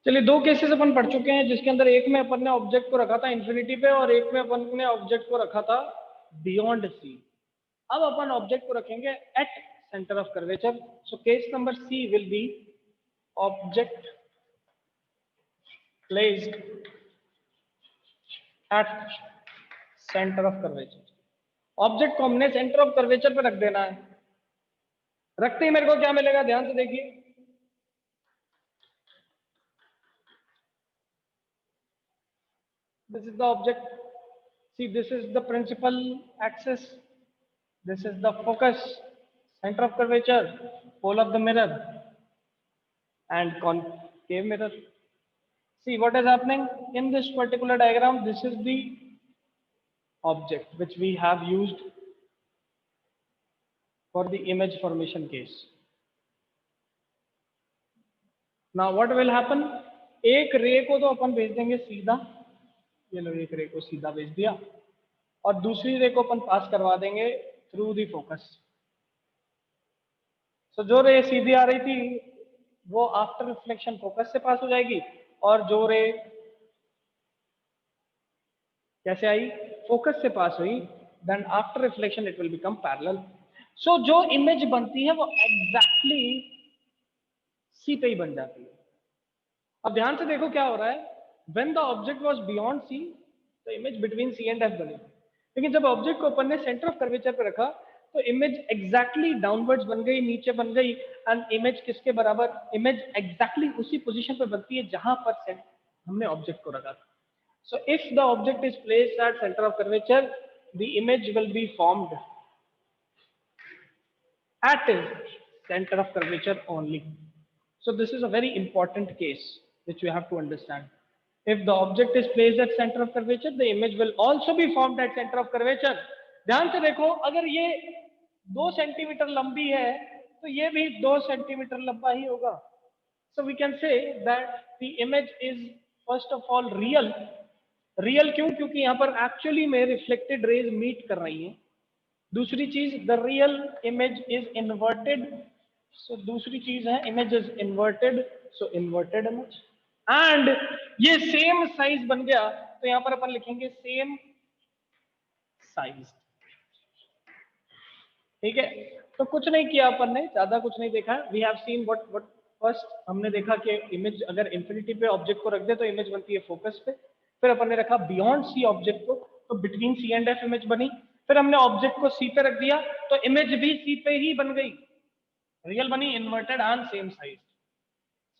चलिए दो केसेस अपन पढ़ चुके हैं, जिसके अंदर एक में अपन ने ऑब्जेक्ट को रखा था इंफिनिटी पे और एक में अपन ने ऑब्जेक्ट को रखा था बियॉन्ड सी। अब अपन ऑब्जेक्ट को रखेंगे at centre of curvature. So case number C will be object placed at centre of curvature. Object को हमने सेंटर ऑफ कर्वेचर पे रख देना है। रखते ही मेरे को क्या मिलेगा, ध्यान से देखिए। This is the object. See, this is the principal axis. This is the focus, center of curvature, pole of the mirror, and concave mirror. See what is happening in this particular diagram. This is the object which we have used for the image formation case. Now what will happen? एक रे को तो अपन भेज देंगे सीधा, ये लो एक रे को सीधा भेज दिया, और दूसरी रे को अपन पास करवा देंगे थ्रू दी फोकस। सो जो रे सीधी आ रही थी वो आफ्टर रिफ्लेक्शन फोकस से पास हो जाएगी, और जो रे कैसे आई, फोकस से पास हुई, then after reflection it will become parallel. So जो इमेज बनती है वो एग्जैक्टली सी पे ही बन जाती है। अब ध्यान से देखो क्या हो रहा है, when the object was beyond C the image between C and F बनी, लेकिन जब ऑब्जेक्ट को अपन ने सेंटर ऑफ कर्वेचर पे रखा तो इमेज एग्जैक्टली डाउनवर्ड्स बन गई, नीचे बन गई, एंड इमेज किसके बराबर, इमेज एग्जैक्टली उसी पोजीशन पे बनती है जहां पर हमने ऑब्जेक्ट को रखा था। सो if the object is placed at centre of curvature the image will be formed at center of curvature only. So this is a very important case which you have to understand. If the object is placed at center of curvature, the image will also be formed at center of curvature. ध्यान से देखो, अगर ये 2 centimetre लंबी है तो ये भी 2 सेंटीमीटर लंबा ही होगा. So we can say that the image is first of all real. Real क्यों? क्योंकि यहाँ पर एक्चुअली में रिफ्लेक्टेड रेज मीट कर रही हैं. दूसरी चीज, the real image is inverted. So दूसरी चीज है image is inverted, so inverted image. And ये सेम साइज बन गया तो यहां पर अपन लिखेंगे सेम साइज. ठीक है, तो कुछ नहीं किया अपन ने, ज्यादा कुछ नहीं देखा. We have seen what first हमने देखा कि इमेज अगर इंफिनिटी पे ऑब्जेक्ट को रख दे तो इमेज बनती है फोकस पे. फिर अपन ने रखा बियॉन्ड सी ऑब्जेक्ट को, तो between C and F image बनी. फिर हमने ऑब्जेक्ट को सी पे रख दिया तो इमेज भी सी पे ही बन गई, रियल बनी, inverted and same size.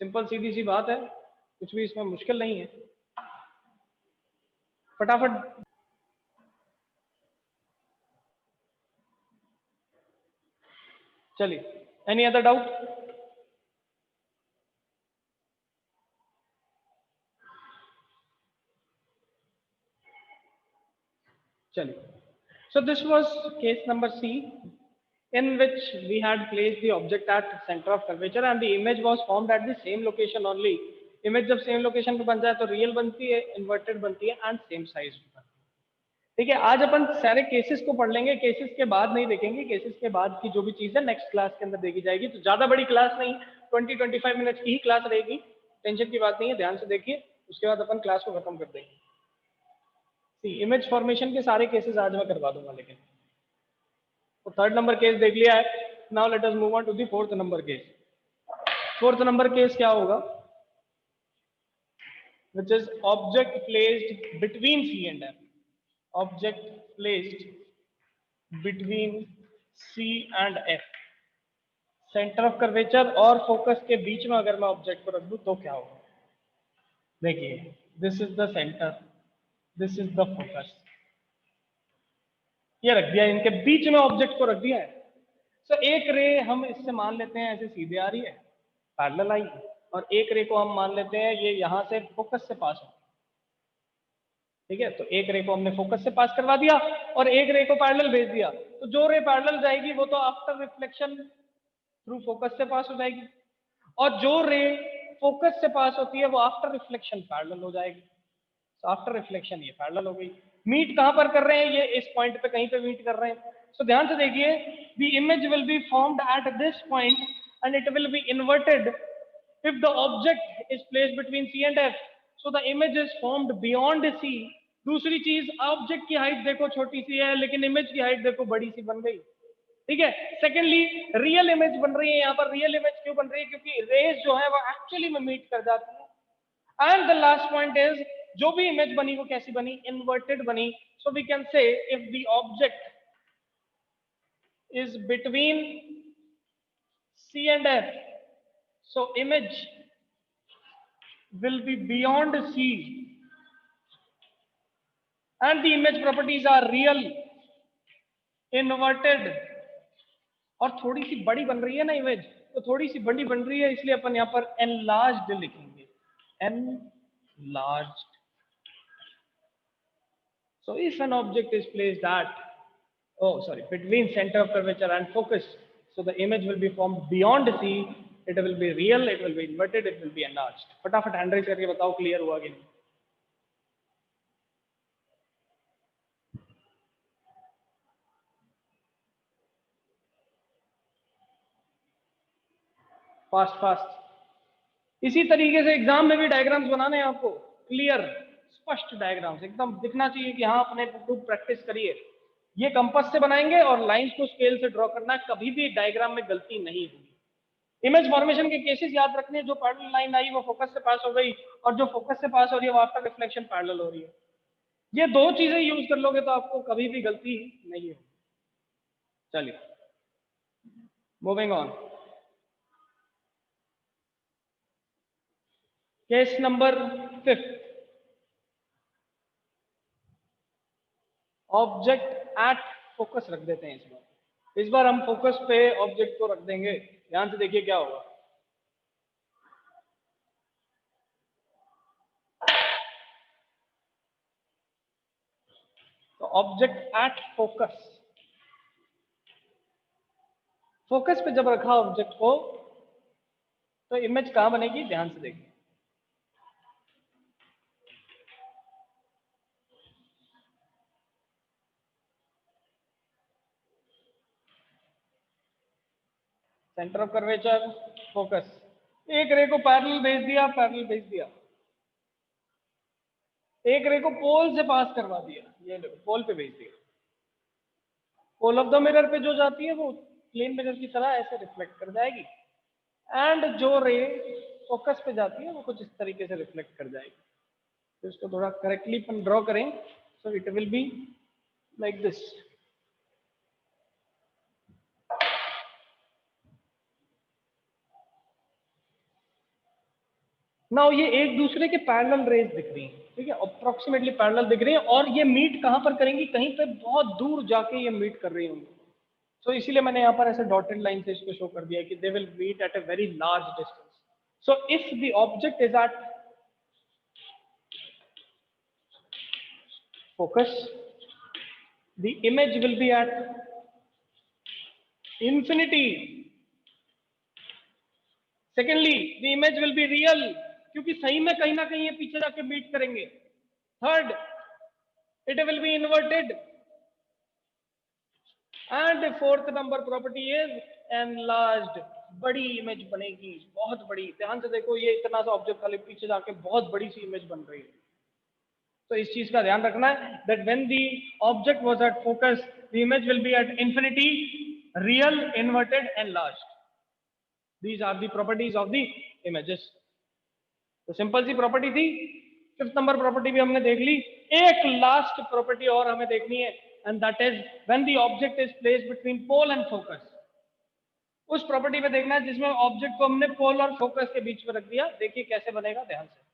Simple सीधी सी बात है, कुछ भी इसमें मुश्किल नहीं है. फटाफट. चलिए, एनी अदर डाउट? चलिए, so this was case number C, in which we had placed the object at center of curvature and the image was formed at the same location only. Image जब same location पे बन जाए तो real बनती है, inverted बनती है and same size बनती है. ठीक है, आज अपन सारे केसेस को पढ़ लेंगे, केसेस के बाद नहीं देखेंगे. केसेस के बाद की जो भी चीज है नेक्स्ट क्लास के अंदर देखी जाएगी. तो ज्यादा बड़ी क्लास नहीं, 20-25 मिनट की ही क्लास रहेगी, टेंशन की बात नहीं है. ध्यान से देखिए, उसके बाद अपन क्लास को खत्म कर देंगे. इमेज फॉर्मेशन के सारे केसेस आज मैं करवा दूंगा. लेकिन तो 3rd नंबर केस देख लिया है. Now let us move on to the 4th number case. 4th number case क्या होगा? which is object placed between C and F. Object placed between C and F. Centre of curvature और focus के बीच में अगर मैं object को रख दूं तो क्या होगा? देखिए, this is the centre, this is the focus. ये रख दिया, इनके बीच में ऑब्जेक्ट को रख दिया है. सो एक रे हम इससे मान लेते हैं ऐसे सीधे आ रही है, पैरेलल आई, और एक रे को हम मान लेते हैं ये यहां से फोकस से पास हो. ठीक है, तो एक रे को हमने फोकस से पास करवा दिया और एक रे को पैरेलल भेज दिया. तो जो रे पैरेलल जाएगी वो तो आफ्टर रिफ्लेक्शन थ्रू फोकस से पास हो जाएगी, और जो रे फोकस से पास होती है वो आफ्टर रिफ्लेक्शन पैरेलल हो जाएगी. तो आफ्टर रिफ्लेक्शन ये पैरेलल हो गई. मीट कहां पर कर रहे हैं? ये इस पॉइंट पे कहीं पे मीट कर रहे हैं. सो ध्यान से देखिए, the image will be formed at this point and it will be inverted If the object is placed between C and F, so the image is formed beyond C. दूसरी चीज, ऑब्जेक्ट की height देखो छोटी सी है, लेकिन image की height देखो बड़ी सी बन गई, ठीक है। सेकेंडली, रियल इमेज बन रही है। यहाँ पर रियल इमेज क्यों बन रही है? क्योंकि रेज जो है वो एक्चुअली में मीट कर जाती है। And the last point is, जो भी इमेज बनी वो कैसी बनी? इन्वर्टेड बनी। So we can say if the object is between C and F, so image will be beyond C and the image properties are real, inverted, और थोड़ी सी बड़ी बन रही है ना इमेज, तो थोड़ी सी बड़ी बन रही है, इसलिए अपन यहाँ पर enlarged लिखेंगे, enlarged. So if an object is placed between center of curvature and focus, so the image will be formed beyond C, it will be real, it will be inverted, it will be enlarged. फटाफट hand raise करके बताओ clear हुआ कि नहीं? Fast fast. इसी तरीके से exam में भी डायग्राम्स बनाने हैं आपको, क्लियर स्पष्ट डायग्राम्स, एकदम दिखना चाहिए कि हाँ अपने खूब प्रैक्टिस करिए। ये कंपास से बनाएंगे और लाइंस को स्केल से ड्रॉ करना है, कभी भी डायग्राम में गलती नहीं होगी। इमेज फॉर्मेशन के केसेस याद रखने, जो पैरेलल लाइन आई वो फोकस से पास हो गई, और जो फोकस से पास हो रही है वो आफ्टर रिफ्लेक्शन पैरेलल हो रही है। ये दो चीजें यूज कर लोगे तो आपको कभी भी गलती नहीं होगी। चलिए moving on. Case number 5, object at focus रख देते हैं इस बार हम फोकस पे ऑब्जेक्ट को रख देंगे। ध्यान से देखिए क्या होगा। तो ऑब्जेक्ट एट फोकस, फोकस पे जब रखा ऑब्जेक्ट को, तो इमेज कहां बनेगी? ध्यान से देखिए। सेंटर ऑफ कर्वेचर, फोकस, एक रे को पैरेलल भेज दिया, पैरेलल भेज दिया, एक रे को पोल से पास करवा दिया, ये देखो पोल पे भेज दिया। पोल ऑफ द मिरर पे जो जाती है वो प्लेन मिरर की तरह ऐसे रिफ्लेक्ट कर जाएगी, एंड जो रे फोकस पे जाती है वो कुछ इस तरीके से रिफ्लेक्ट कर जाएगी। तो इसको थोड़ा करेक्टली अपन ड्रॉ करें, so it will be like this. Now ये एक दूसरे के पैरेलल रेज दिख रही हैं, ठीक है, अप्रोक्सीमेटली पैरेलल दिख रही हैं, और ये मीट कहां पर करेंगी? कहीं पे बहुत दूर जाके ये मीट कर रही होंगी। सो इसीलिए मैंने यहाँ पर ऐसे डॉटेड लाइन से इसको शो कर दिया कि they will meet at a very large distance. So if the object is at focus, the image will be at infinity. Secondly, the image will be real, क्योंकि सही में कहीं ना कहीं ये पीछे जाके मीट करेंगे। Third, it will be inverted, and fourth number property is enlarged, बड़ी इमेज बनेगी, बहुत बड़ी। ध्यान से देखो, ये इतना सा ऑब्जेक्ट खाली पीछे जाके बहुत बड़ी सी इमेज बन रही है। तो इस चीज का ध्यान रखना है that when the object was at focus, the image will be at infinity, real, inverted, enlarged. These are the properties of the images. तो सिंपल सी प्रॉपर्टी थी। फिफ्थ नंबर प्रॉपर्टी भी हमने देख ली। एक लास्ट प्रॉपर्टी और हमें देखनी है, and that is when the object is placed between pole and focus. उस प्रॉपर्टी में देखना है जिसमें ऑब्जेक्ट को हमने पोल और फोकस के बीच में रख दिया। देखिए कैसे बनेगा, ध्यान से।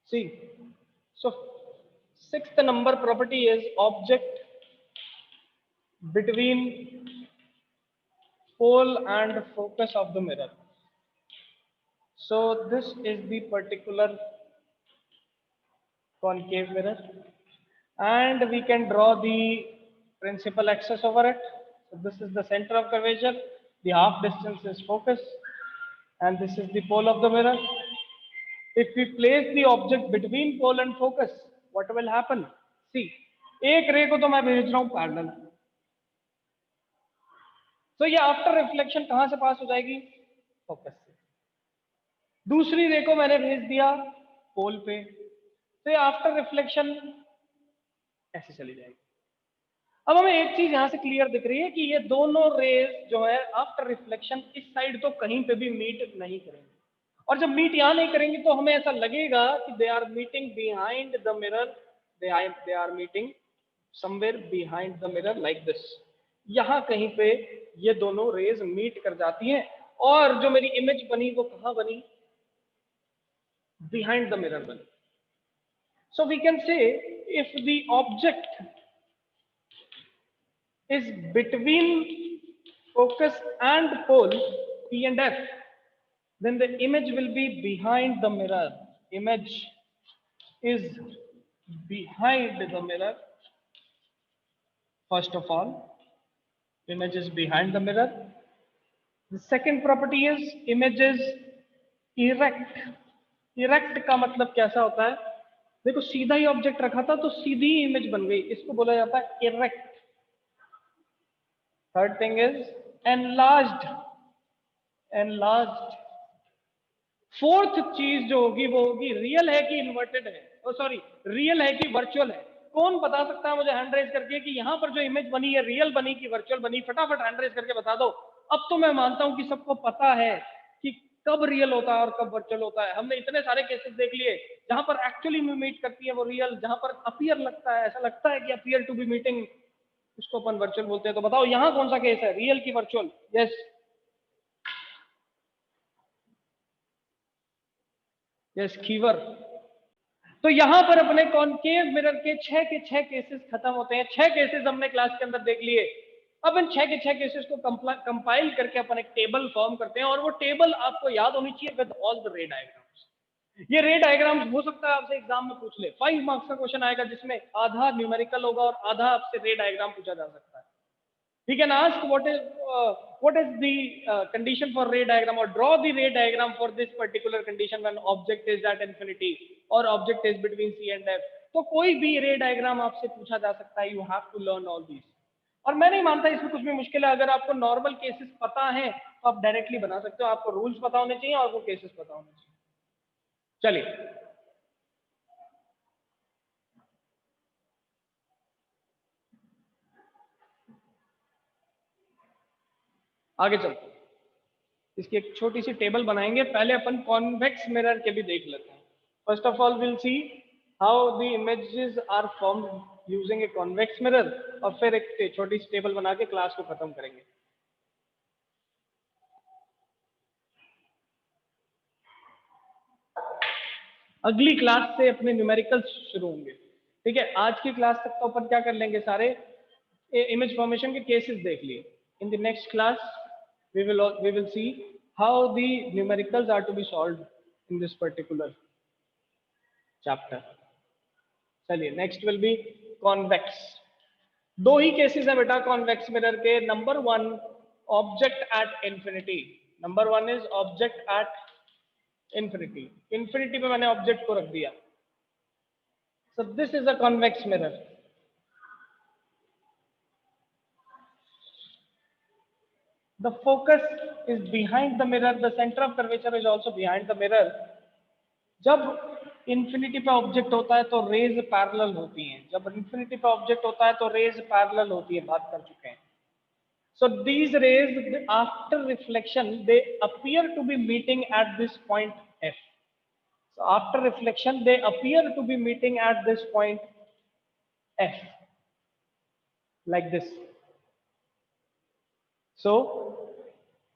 See, so sixth number property is object between pole and focus of the mirror. So this is the particular concave mirror, and we can draw the principal axis over it. So this is the center of curvature, The half distance is focus, and this is the pole of the mirror. If we place the object between pole and focus, what will happen? See, एक रे को तो मैं भेज रहा हूं parallel, तो ये आफ्टर रिफ्लेक्शन कहां से पास हो जाएगी? फोकस से। दूसरी रे को मैंने भेज दिया पोल पे, तो ये आफ्टर रिफ्लेक्शन ऐसे चली जाएगी। अब हमें एक चीज यहां से क्लियर दिख रही है कि ये दोनों रेज जो है आफ्टर रिफ्लेक्शन इस साइड तो कहीं पे भी मीट नहीं करेंगे, और जब मीट यहां नहीं करेंगे तो हमें ऐसा लगेगा कि they are meeting behind the mirror, they are meeting somewhere behind the mirror like this. यहां कहीं पे ये दोनों रेज मीट कर जाती हैं, और जो मेरी इमेज बनी वो कहां बनी? बिहाइंड द मिरर बनी। So we can say if the object is between focus and pole P and F, then the image will be behind the mirror. Image is behind the mirror. First of all, image is behind the mirror. The second property is image is erect. Erect का मतलब कैसा होता है? देखो सीधा ही object रखा था तो सीधी इमेज बन गई, इसको बोला जाता है erect. Third thing is enlarged. Enlarged. Fourth चीज जो होगी वो होगी रियल है कि इन्वर्टेड है, सॉरी रियल है कि वर्चुअल है। कौन बता सकता है मुझे हैंड रेज करके कि यहां पर जो इमेज बनी है रियल बनी कि वर्चुअल बनी? फटाफट हैंड रेज करके बता दो। अब तो मैं मानता हूं कि सबको पता है कि कब रियल होता है और कब वर्चुअल होता है। हमने इतने सारे केसेस देख लिए जहां पर एक्चुअली में मीट करती है वो रियल, जहां पर अपीयर लगता है, ऐसा लगता है कि अपीयर टू बी मीटिंग, उसको अपन वर्चुअल बोलते हैं। तो बताओ यहां कौन सा केस है, रियल की वर्चुअल? Yes yes खीवर। तो यहां पर अपने कॉनकेव मिरर के 6 के 6 केसेस खत्म होते हैं। 6 केसेस हमने क्लास के अंदर देख लिए। अब इन 6 के 6 केसेस को कंपाइल करके अपन एक टेबल फॉर्म करते हैं, और वो टेबल आपको याद होनी चाहिए विद ऑल द रे डायग्राम्स। ये रे डायग्राम्स हो सकता है आपसे एग्जाम में पूछ ले, 5 मार्क्स का क्वेश्चन आएगा जिसमें आधा न्यूमेरिकल होगा और आधा आपसे रे डायग्राम पूछा जा सकता है। He can ask what is the condition for ray diagram, or draw the ray diagram for this particular condition when object is at infinity or object is between C and F. तो कोई भी रे diagram आपसे पूछा जा सकता है। You have to learn all these. और मैं नहीं मानता इसमें कुछ भी मुश्किल है। अगर आपको नॉर्मल केसेस पता है तो आप डायरेक्टली बना सकते हो। आपको रूल्स पता होने चाहिए और वो केसेस पता होने चाहिए। चलिए आगे चलते हैं। इसकी एक छोटी सी टेबल बनाएंगे। पहले अपन कॉन्वेक्स मिरर के भी देख लेते हैं। First of all will see how the images are formed using a convex mirror, और फिर एक छोटी सी टेबल बना के क्लास को खत्म करेंगे। अगली क्लास से अपने न्यूमेरिकल्स शुरू होंगे। ठीक है, आज की क्लास तक तो अपन क्या कर लेंगे, सारे इमेज फॉर्मेशन के केसेस देख लिए। इन the next class we will see how the numericals are to be solved in this particular chapter. चलिए नेक्स्ट विल बी कॉन्वेक्स। दो ही केसेस है बेटा कॉन्वेक्स मिरर के। Number 1 object at infinity. Number 1 is object at infinity. Infinity पे मैंने object को रख दिया। So this is a convex mirror. The focus is behind the mirror. The center of curvature is also behind the mirror. जब infinity पे object होता है तो रेज पैरेलल होती हैं। जब इंफिनिटी पे ऑब्जेक्ट होता है तो रेज पैरेलल होती है, बात कर चुके हैं। So these rays after reflection they appear to be meeting at this point F. So after reflection they appear to be meeting at this point F like this. So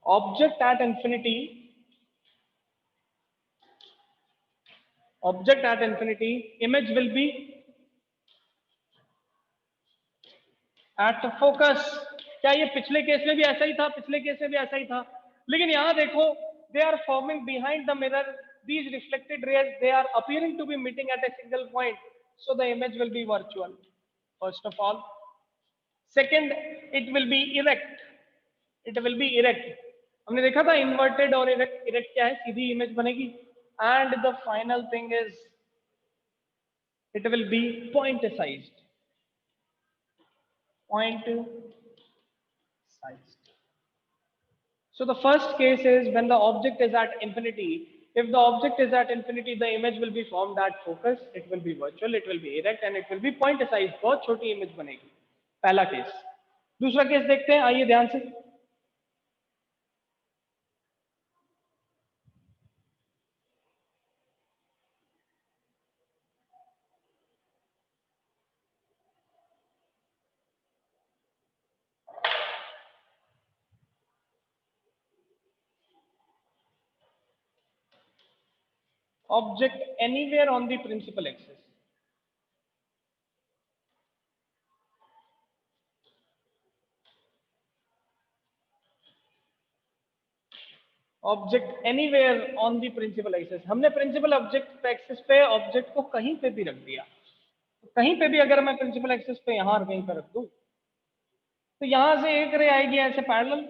object at infinity image will be at focus. क्या ये पिछले case में भी ऐसा ही था? पिछले case में भी ऐसा ही था, लेकिन यहां देखो they are forming behind the mirror. These reflected rays they are appearing to be meeting at a single point, so the image will be virtual first of all. Second, it will be erect. It will B erect. हमने देखा था inverted और erect, erect क्या है, सीधी image बनेगी। And the final thing is it will be point sized, point sized. So the first case is when the object is at infinity. If the object is at infinity, the image will be formed at focus, it will be virtual, it will be erect and it will be point sized, बहुत छोटी image बनेगी। पहला case. दूसरा case देखते हैं, आइए ध्यान से। Object anywhere on the principal axis. Object anywhere on the principal axis. हमने प्रिंसिपल ऑब्जेक्ट एक्सिस पे ऑब्जेक्ट को कहीं पे भी रख दिया, तो कहीं पे भी अगर मैं प्रिंसिपल एक्सिस पे यहां और कहीं पे रख दूं, तो यहां से एक रे आएगी ऐसे पैरेलल,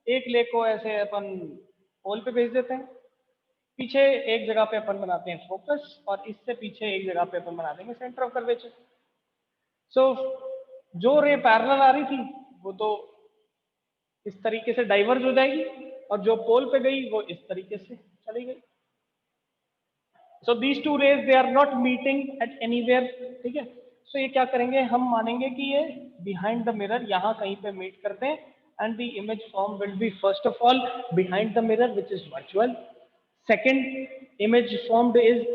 एक ले को ऐसे अपन पोल पे भेज देते हैं, पीछे एक जगह पे अपन बनाते हैं फोकस और इससे पीछे एक जगह पे अपन बना देंगे सेंटर ऑफ कर्वेचर। सो जो रे पैरेलल आ रही थी वो तो इस तरीके से डाइवर्ज हो जाएगी और जो पोल पे गई वो इस तरीके से चली गई। So these two rays they are not meeting at anywhere, ठीक है। सो ये क्या करेंगे, हम मानेंगे कि ये बिहाइंड द मिरर यहाँ कहीं पे मीट करते हैं and the image form will be first of all behind the mirror which is virtual. Second image formed is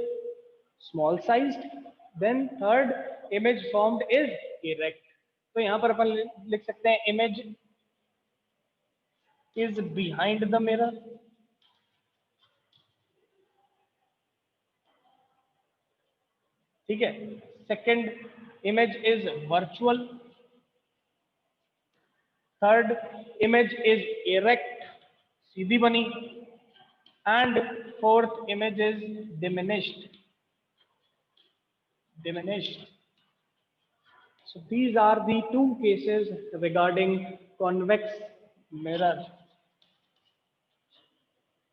small sized, then third image formed is erect. तो यहाँ पर अपन लिख सकते हैं image is behind the mirror, ठीक है। Second image is virtual, third image is erect, सीधी बनी, and fourth image is diminished, diminished. So these are the two cases regarding convex mirror.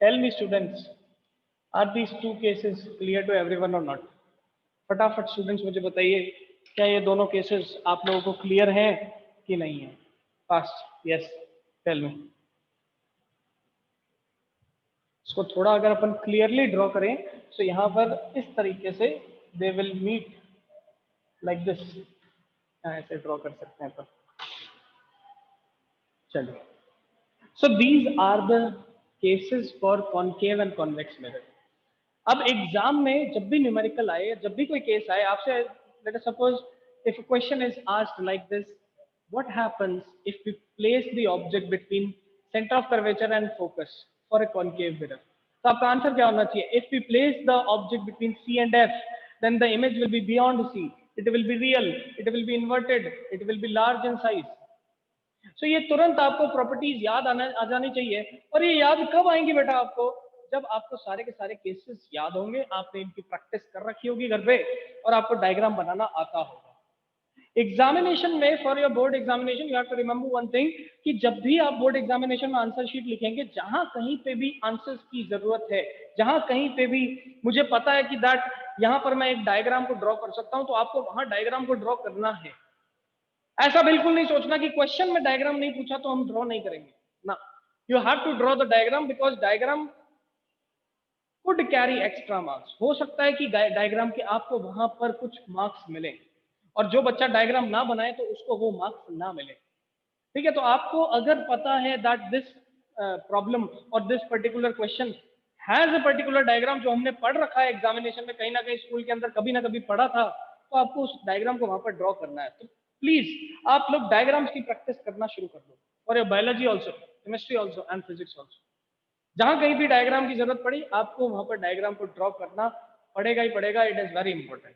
Tell me students, are these two cases clear to everyone or not? फटाफट students मुझे बताइए, क्या ये दोनों cases आप लोगों को क्लियर हैं कि नहीं है? Fast, yes, tell me. इसको थोड़ा अगर अपन क्लियरली ड्रॉ करें तो यहाँ पर इस तरीके से they will meet like this, ऐसे ड्रॉ कर सकते हैं अपन। चलिए, so these are the cases for concave and convex mirror. अब एग्जाम में जब भी न्यूमेरिकल आए, जब भी कोई केस आए, आपसे let us suppose if a question is asked like this, what happens if we place the object between centre of curvature and focus for a concave mirror, तो आपका आंसर क्या होना चाहिए? If we place the object between C and F, then the image will be beyond C, it will be real, it will be inverted, it will be large in size. So ये तुरंत आपको properties याद आ जानी चाहिए। और ये याद कब आएंगी बेटा आपको? जब आपको सारे के सारे केसेस याद होंगे, आपने इनकी प्रैक्टिस कर रखी होगी घर पे और आपको डायग्राम बनाना आता होगा। एग्जामिनेशन में, for your board examination, you have to remember one thing कि जब भी आप बोर्ड एग्जामिनेशन में आंसर शीट लिखेंगे, जहां कहीं पे भी आंसर्स की जरूरत है, जहां कहीं पे भी मुझे पता है कि दैट यहां पर मैं एक डायग्राम को ड्रॉ कर सकता हूं, तो आपको वहां डायग्राम को ड्रॉ करना है। ऐसा बिल्कुल नहीं सोचना कि क्वेश्चन में डायग्राम नहीं पूछा तो हम ड्रॉ नहीं करेंगे ना। You have to draw the diagram because diagram could carry extra marks. हो सकता है कि डायग्राम के आपको वहां पर कुछ मार्क्स मिले और जो बच्चा डायग्राम ना बनाए तो उसको वो मार्क्स ना मिले, ठीक है। तो आपको अगर पता है दैट दिस प्रॉब्लम और this particular question has a particular diagram, जो हमने पढ़ रखा है एग्जामिनेशन में कहीं ना कहीं स्कूल के अंदर कभी ना कभी पढ़ा था, तो आपको उस डायग्राम को वहां पर ड्रॉ करना है। तो प्लीज आप लोग डायग्राम्स की प्रैक्टिस करना शुरू कर दो, और ये biology also, chemistry also and physics also. जहां कहीं भी डायग्राम की जरूरत पड़ी, आपको वहां पर डायग्राम को ड्रॉ करना पड़ेगा ही पड़ेगा। It is very important.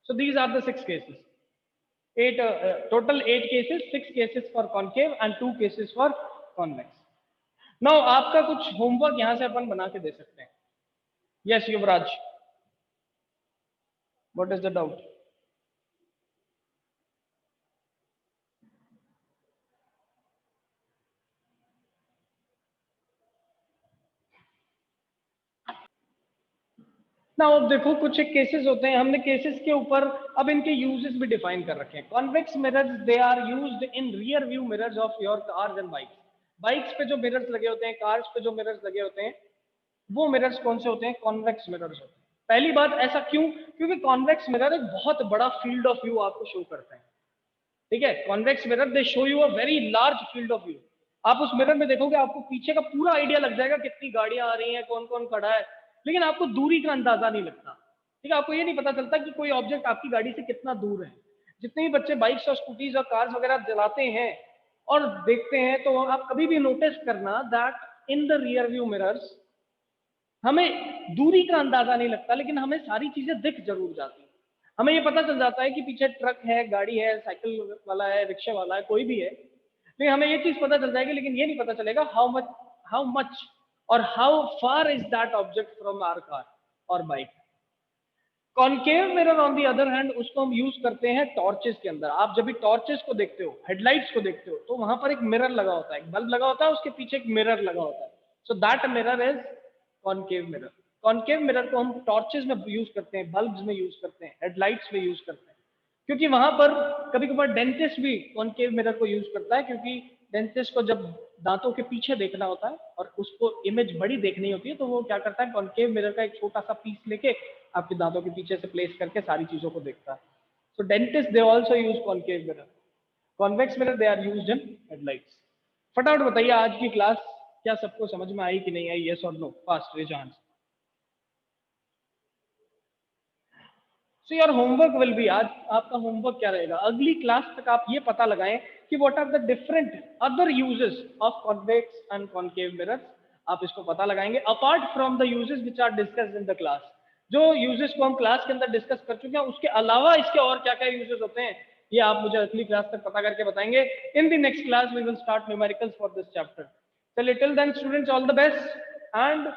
So these are the 6 cases. Total 8 cases, 6 cases for concave and 2 cases for convex. Now आपका कुछ होमवर्क यहां से अपन बना के दे सकते हैं। Yes, Yuvraj, what is the doubt? ना अब देखो कुछ एक केसेस होते हैं, हमने केसेस के ऊपर अब इनके यूजेस भी डिफाइन कर रखे हैं। Convex mirrors they are used in rear view mirrors of your cars and bikes. Bikes पे जो मिरर्स लगे होते हैं, कार्स पे जो मिरर्स लगे होते हैं, वो मिरर्स कौन से होते हैं? कॉन्वेक्स मिरर्स होते हैं। पहली बात, ऐसा क्यों? क्योंकि कॉन्वेक्स मिरर एक बहुत बड़ा फील्ड ऑफ व्यू आपको शो करता है। ठीक है, convex mirror they show you a very large field of view. आप उस मिरर में देखोगे, आपको पीछे का पूरा आइडिया लग जाएगा, कितनी गाड़ियां आ रही हैं, कौन कौन खड़ा है, लेकिन आपको दूरी का अंदाजा नहीं लगता। ठीक है, आपको ये नहीं पता चलता कि कोई ऑब्जेक्ट आपकी गाड़ी से कितना दूर है। जितने भी बच्चे बाइक्स और स्कूटीज और कार्स वगैरह चलाते हैं और देखते हैं, तो आप कभी भी नोटिस करना that in the rear view mirrors हमें दूरी का अंदाजा नहीं लगता, लेकिन हमें सारी चीजें दिख जरूर जाती हैं। हमें ये पता चल जाता है कि पीछे ट्रक है, गाड़ी है, साइकिल वाला है, रिक्शा वाला है, कोई भी है, लेकिन हमें ये चीज पता चल जाएगी, लेकिन ये नहीं पता चलेगा हाउ मच और how far is that object from our car और bike. Concave mirror on the other hand, उसको हम यूज करते हैं टॉर्चेस के अंदर। आप जब भी टॉर्चेस को देखते हो, हेडलाइट्स को देखते हो, तो वहां पर एक मिरर लगा होता है, एक बल्ब लगा होता है, उसके पीछे एक मिरर लगा होता है। So that mirror is concave mirror. Concave mirror को हम टॉर्चेस में यूज करते हैं, बल्ब्स में यूज करते हैं, हेडलाइट्स में यूज करते हैं, क्योंकि वहां पर कभी कभार डेंटिस्ट भी कॉनकेव मिरर को यूज करता है, क्योंकि डेंटिस्ट को जब दांतों के पीछे देखना होता है और उसको इमेज बड़ी देखनी होती है, तो वो क्या करता है, कॉनकेव मिरर का एक छोटा सा पीस लेके आपके दांतों के पीछे से प्लेस करके सारी चीजों को देखता है। So dentist they also use concave mirror. Convex mirror they are used in headlights. फटाफट बताइए, आज की क्लास क्या सबको समझ में आई कि नहीं आई? यस और no, fast raise answer. So your homework will be, आज आपका होमवर्क क्या रहेगा? अगली क्लास तक आप ये पता लगाएं कि what are the different other uses of convex and concave mirrors. आप इसको पता लगाएंगे apart from the uses which are discussed in the class. जो यूजेस को हम क्लास के अंदर डिस्कस कर चुके हैं, उसके अलावा इसके और क्या क्या यूजेस होते हैं, ये आप मुझे अगली क्लास तक पता करके बताएंगे। In the next class we will start numericals for this chapter. चलिए, till then students, all the best and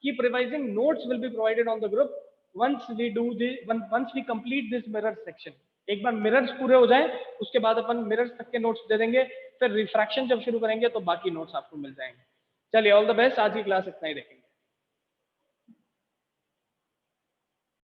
keep revising. Notes will be provided on the group once we complete this mirror section. एक बार mirrors पूरे हो जाएं, उसके बाद अपन mirrors तक के notes दे देंगे, फिर रिफ्रैक्शन जब शुरू करेंगे तो बाकी नोट्स आपको मिल जाएंगे। चलिए, ऑल द बेस्ट। आज की क्लास इतना ही देखेंगे।